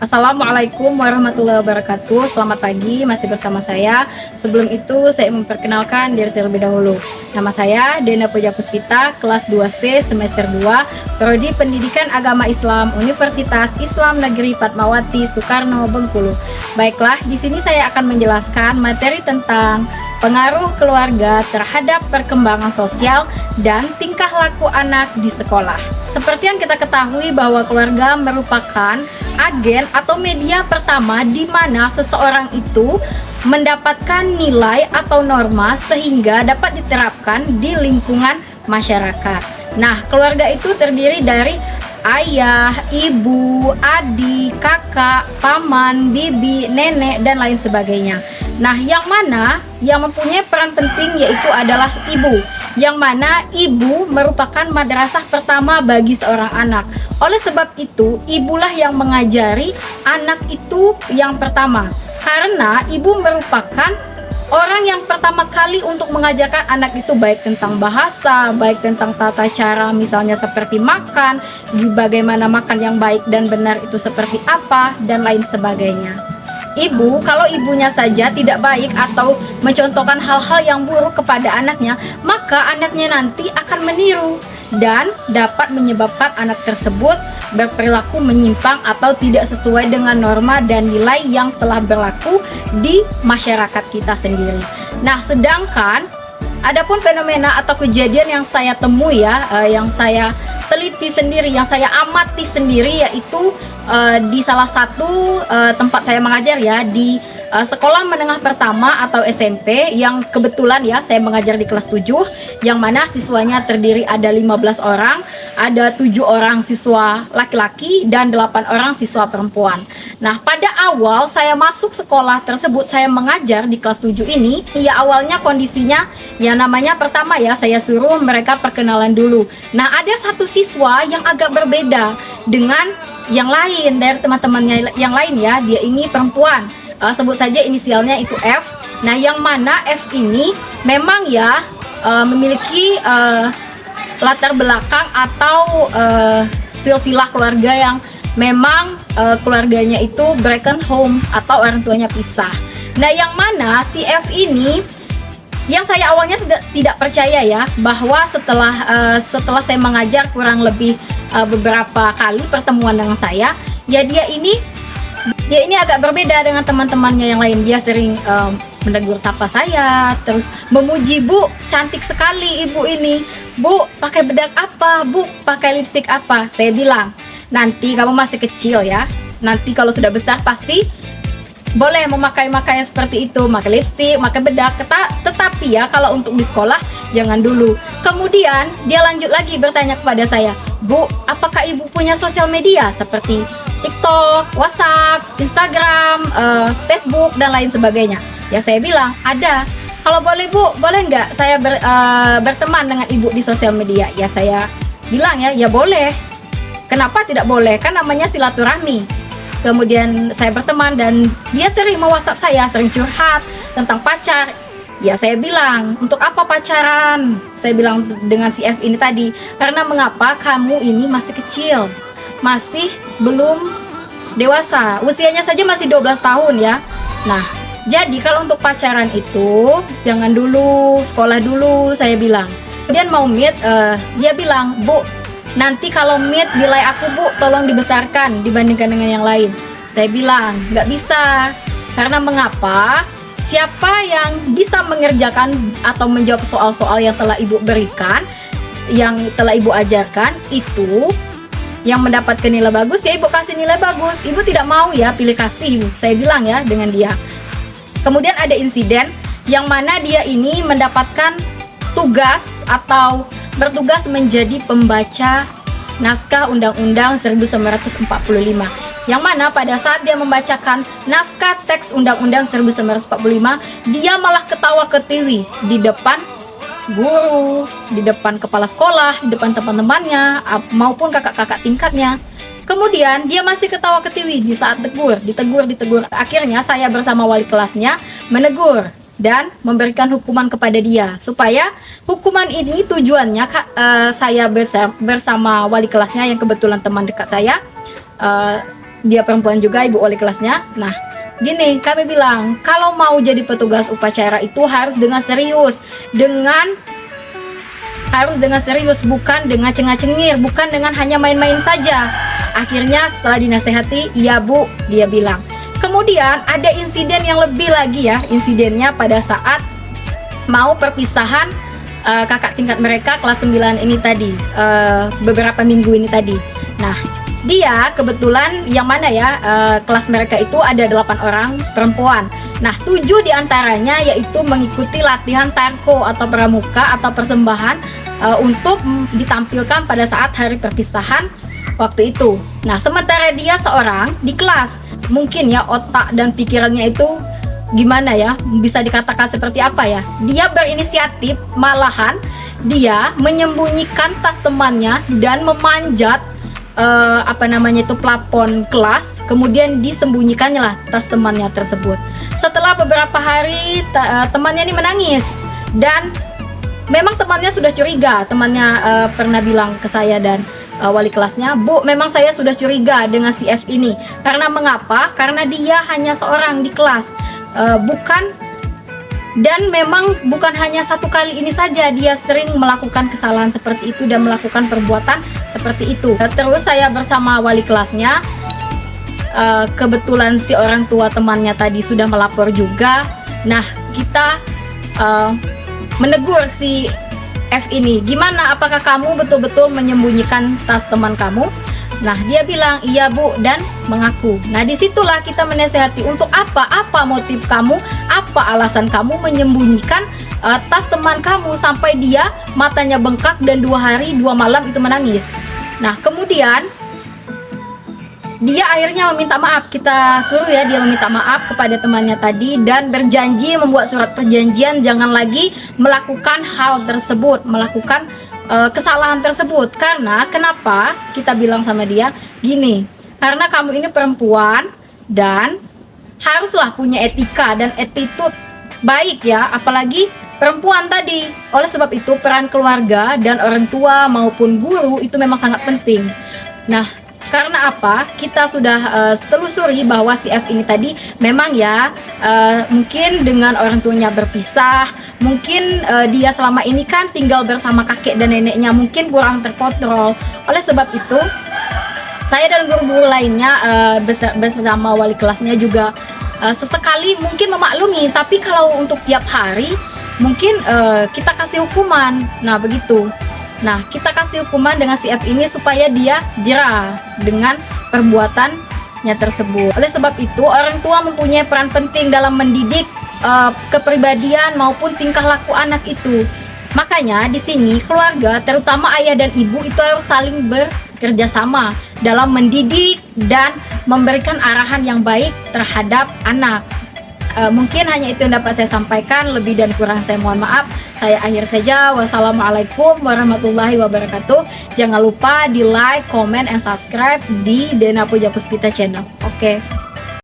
Assalamualaikum warahmatullahi wabarakatuh. Selamat pagi, masih bersama saya. Sebelum itu saya memperkenalkan diri terlebih dahulu. Nama saya Dena Puja Puspita, kelas 2C semester 2, Prodi Pendidikan Agama Islam, Universitas Islam Negeri Fatmawati Soekarno Bengkulu. Baiklah, di sini saya akan menjelaskan materi tentang pengaruh keluarga terhadap perkembangan sosial dan tingkah laku anak di sekolah. Seperti yang kita ketahui bahwa keluarga merupakan agen atau media pertama di mana seseorang itu mendapatkan nilai atau norma sehingga dapat diterapkan di lingkungan masyarakat. Nah, keluarga itu terdiri dari ayah, ibu, adik, kakak, paman, bibi, nenek, dan lain sebagainya. Nah, yang mana yang mempunyai peran penting yaitu adalah ibu, yang mana ibu merupakan madrasah pertama bagi seorang anak. Oleh sebab itu, ibulah yang mengajari anak itu yang pertama, karena ibu merupakan orang yang pertama kali untuk mengajarkan anak itu baik tentang bahasa, baik tentang tata cara, misalnya seperti makan, bagaimana makan yang baik dan benar itu seperti apa, dan lain sebagainya. Ibu, kalau ibunya saja tidak baik atau mencontohkan hal-hal yang buruk kepada anaknya, maka anaknya nanti akan meniru dan dapat menyebabkan anak tersebut berperilaku menyimpang atau tidak sesuai dengan norma dan nilai yang telah berlaku di masyarakat kita sendiri. Nah, sedangkan adapun fenomena atau kejadian yang saya temui yang saya teliti sendiri, yang saya amati sendiri, yaitu di salah satu tempat saya mengajar di sekolah menengah pertama atau SMP, yang kebetulan saya mengajar di kelas 7, yang mana siswanya terdiri ada 15 orang, ada 7 orang siswa laki-laki dan 8 orang siswa perempuan. Nah, pada awal saya masuk sekolah tersebut, saya mengajar di kelas 7 ini, awalnya kondisinya namanya pertama saya suruh mereka perkenalan dulu. Nah, ada satu siswa yang agak berbeda dengan yang lain dari teman-temannya yang lain dia ini perempuan. Sebut saja inisialnya itu F. Nah, yang mana F ini memang memiliki latar belakang atau silsilah keluarga yang memang keluarganya itu broken home atau orang tuanya pisah. Nah, yang mana si F ini yang saya awalnya tidak percaya bahwa setelah saya mengajar kurang lebih beberapa kali pertemuan dengan saya, dia ini agak berbeda dengan teman-temannya yang lain. Dia sering menegur sapa saya, terus memuji, "Bu, cantik sekali ibu ini. Bu, pakai bedak apa? Bu, pakai lipstik apa?" Saya bilang, "Nanti kamu masih kecil nanti kalau sudah besar pasti boleh memakai seperti itu, pakai lipstik, pakai bedak. Tetapi kalau untuk di sekolah jangan dulu." Kemudian dia lanjut lagi bertanya kepada saya, "Bu, apakah ibu punya sosial media seperti TikTok, WhatsApp, Instagram, Facebook, dan lain sebagainya?" Ya, saya bilang ada. "Kalau boleh Bu, boleh nggak saya berteman dengan ibu di sosial media?" Ya, saya bilang ya boleh. Kenapa tidak boleh? Kan namanya silaturahmi. Kemudian saya berteman dan dia sering me-WhatsApp saya, sering curhat tentang pacar. Ya, saya bilang, "Untuk apa pacaran?" Saya bilang dengan si F ini tadi, "Karena mengapa kamu ini masih kecil, masih belum dewasa, usianya saja masih 12 tahun Nah, jadi kalau untuk pacaran itu jangan dulu, sekolah dulu," saya bilang. Kemudian mau meet, dia bilang, "Bu, nanti kalau meet nilai aku Bu tolong dibesarkan dibandingkan dengan yang lain." Saya bilang, "Nggak bisa. Karena mengapa? Siapa yang bisa mengerjakan atau menjawab soal-soal yang telah ibu berikan, yang telah ibu ajarkan, itu yang mendapatkan nilai bagus, ibu kasih nilai bagus. Ibu tidak mau pilih kasih ibu." Saya bilang dengan dia. Kemudian ada insiden yang mana dia ini mendapatkan tugas atau bertugas menjadi pembaca naskah Undang-Undang 1945, yang mana pada saat dia membacakan naskah teks Undang-Undang 1945, dia malah ketawa ketiwi di depan guru, di depan kepala sekolah, di depan teman-temannya maupun kakak-kakak tingkatnya. Kemudian dia masih ketawa ketiwi di saat ditegur. Akhirnya saya bersama wali kelasnya menegur dan memberikan hukuman kepada dia, supaya hukuman ini tujuannya saya bersama wali kelasnya yang kebetulan teman dekat saya, dia perempuan juga, ibu wali kelasnya. Nah, gini, kami bilang kalau mau jadi petugas upacara itu harus dengan serius, bukan dengan cengah-cengir, bukan dengan hanya main-main saja. Akhirnya setelah dinasehati, iya bu, dia bilang. Kemudian ada insiden yang lebih lagi ya, insidennya pada saat mau perpisahan kakak tingkat mereka kelas 9 ini tadi, beberapa minggu ini tadi. Nah, dia kebetulan yang mana ya, kelas mereka itu ada 8 orang perempuan. Nah, 7 diantaranya yaitu mengikuti latihan tarko atau pramuka atau persembahan untuk ditampilkan pada saat hari perpisahan waktu itu. Nah, sementara dia seorang di kelas, mungkin ya otak dan pikirannya itu gimana ya, bisa dikatakan seperti apa ya, dia berinisiatif, malahan dia menyembunyikan tas temannya dan memanjat plafon kelas, kemudian disembunyikannya lah tas temannya tersebut. Setelah beberapa hari temannya ini menangis, dan memang temannya sudah curiga. Temannya pernah bilang ke saya dan wali kelasnya, bu, memang saya sudah curiga dengan si F ini. Karena mengapa? Karena dia hanya seorang di kelas, memang bukan hanya satu kali ini saja dia sering melakukan kesalahan seperti itu dan melakukan perbuatan seperti itu. Terus saya bersama wali kelasnya, kebetulan si orang tua temannya tadi sudah melapor juga. Nah, kita menegur si F ini, gimana, apakah kamu betul-betul menyembunyikan tas teman kamu? Nah, dia bilang iya bu, dan mengaku. Nah, disitulah kita menasehati, untuk apa motif kamu, apa alasan kamu menyembunyikan tas teman kamu sampai dia matanya bengkak dan 2 hari 2 malam itu menangis. Nah, kemudian dia akhirnya meminta maaf. Kita suruh ya dia meminta maaf kepada temannya tadi dan berjanji membuat surat perjanjian jangan lagi melakukan hal tersebut, melakukan kesalahan tersebut. Karena kenapa kita bilang sama dia gini, karena kamu ini perempuan dan haruslah punya etika dan attitude baik ya, apalagi perempuan tadi. Oleh sebab itu peran keluarga dan orang tua maupun guru itu memang sangat penting. Nah, karena apa? Kita sudah telusuri bahwa si F ini tadi memang ya mungkin dengan orang tuanya berpisah, mungkin dia selama ini kan tinggal bersama kakek dan neneknya, mungkin kurang terkontrol. Oleh sebab itu saya dan guru-guru lainnya bersama wali kelasnya juga sesekali mungkin memaklumi, tapi kalau untuk tiap hari mungkin kita kasih hukuman. Nah, begitu. Nah, kita kasih hukuman dengan si F ini supaya dia jera dengan perbuatannya tersebut. Oleh sebab itu, orang tua mempunyai peran penting dalam mendidik kepribadian maupun tingkah laku anak itu. Makanya di sini keluarga, terutama ayah dan ibu itu harus saling bekerja sama dalam mendidik dan memberikan arahan yang baik terhadap anak. Mungkin hanya itu yang dapat saya sampaikan, lebih dan kurang saya mohon maaf. Saya akhir saja. Wassalamualaikum warahmatullahi wabarakatuh. Jangan lupa di like, comment, and subscribe di Dena Puja Puspita channel. Oke.